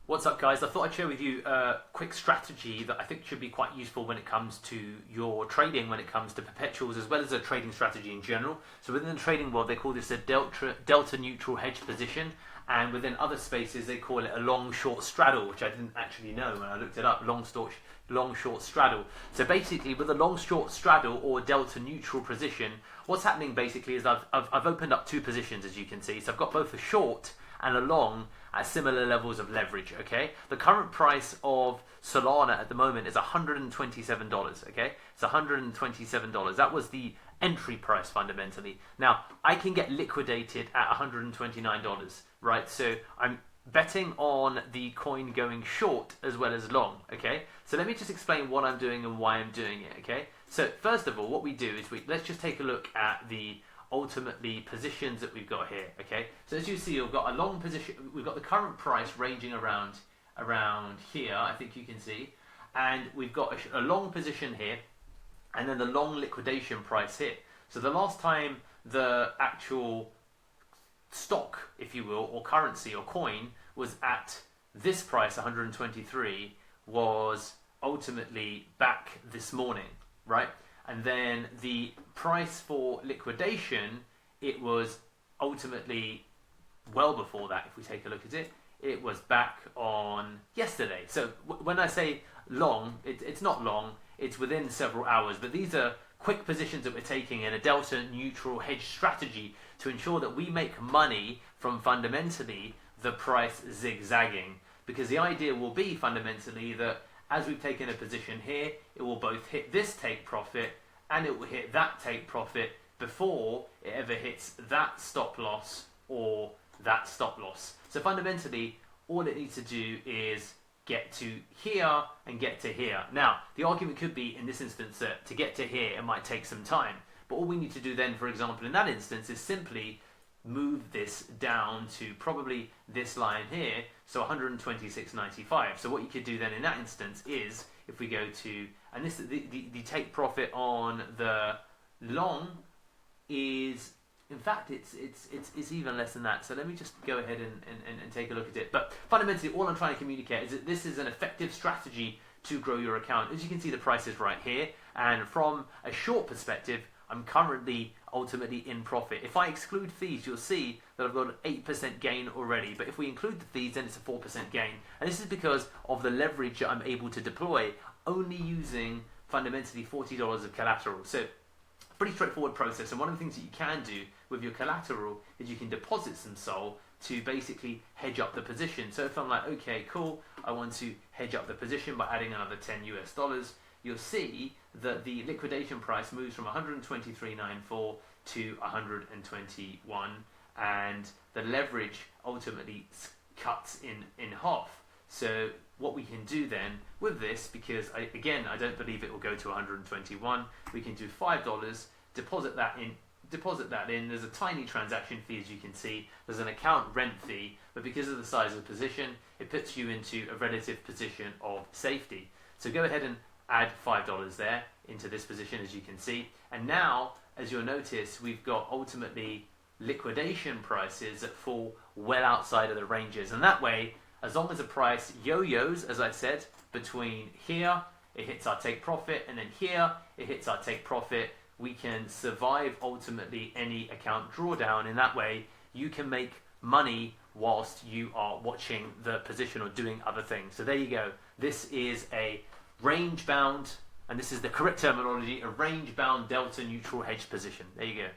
What's up, guys? I thought I'd share with you a quick strategy that I think should be quite useful when it comes to your trading, when it comes to perpetuals, as well as a trading strategy in general. So within the trading world, they call this a delta neutral hedge position, and within other spaces, they call it a long short straddle, which I didn't actually know when I looked it up. Long short straddle. So basically, with a long short straddle or delta neutral position, what's happening basically is I've opened up two positions, as you can see. So I've got both a short and a long at similar levels of leverage. Okay, the current price of Solana at the moment is $127. Okay, it's $127. That was the entry price fundamentally. Now I can get liquidated at $129, right? So I'm betting on the coin going short as well as long. Okay, so let me just explain what I'm doing and why I'm doing it. Okay, so first of all, what we do is let's just take a look at the ultimately positions that we've got here. Okay, so as you see, we've got a long position. We've got the current price ranging around here, I think you can see, and we've got a long position here, and then the long liquidation price here. So the last time the actual stock, if you will, or currency or coin was at this price, 123, was ultimately back this morning, right? And then the price for liquidation, it was ultimately well before that. If we take a look at it, it was back on yesterday. So when I say long, it's not long, it's within several hours. But these are quick positions that we're taking in a delta neutral hedge strategy to ensure that we make money from fundamentally the price zigzagging. Because the idea will be fundamentally that as we've taken a position here, it will both hit this take profit and it will hit that take profit before it ever hits that stop loss or that stop loss. So fundamentally, all it needs to do is get to here and get to here. Now, the argument could be in this instance that to get to here, it might take some time. But all we need to do then, for example, in that instance, is simply move this down to probably this line here, so 126.95. So what you could do then in that instance is, if we go to, and this the take profit on the long is, in fact, it's even less than that. So let me just go ahead and take a look at it. But fundamentally, all I'm trying to communicate is that this is an effective strategy to grow your account. As you can see, the price is right here, and from a short perspective, I'm currently ultimately in profit. If I exclude fees, you'll see that I've got an 8% gain already. But if we include the fees, then it's a 4% gain. And this is because of the leverage that I'm able to deploy, only using fundamentally $40 of collateral. So pretty straightforward process. And one of the things that you can do with your collateral is you can deposit some SOL to basically hedge up the position. So if I'm like, okay, cool, I want to hedge up the position by adding another $10 US, you'll see that the liquidation price moves from 123.94 to 121, and the leverage ultimately cuts in half. So what we can do then with this, because I don't believe it will go to 121, we can do $5, deposit that in. There's a tiny transaction fee, as you can see. There's an account rent fee, but because of the size of the position, it puts you into a relative position of safety. So go ahead and add $5 there into this position, as you can see. And now, as you'll notice, we've got ultimately liquidation prices that fall well outside of the ranges. And that way, as long as the price yo-yos, as I said, between here, it hits our take profit, and then here, it hits our take profit, we can survive ultimately any account drawdown. In that way, you can make money whilst you are watching the position or doing other things. So there you go. This is a range bound, and this is the correct terminology, a range bound delta neutral hedge position. There you go.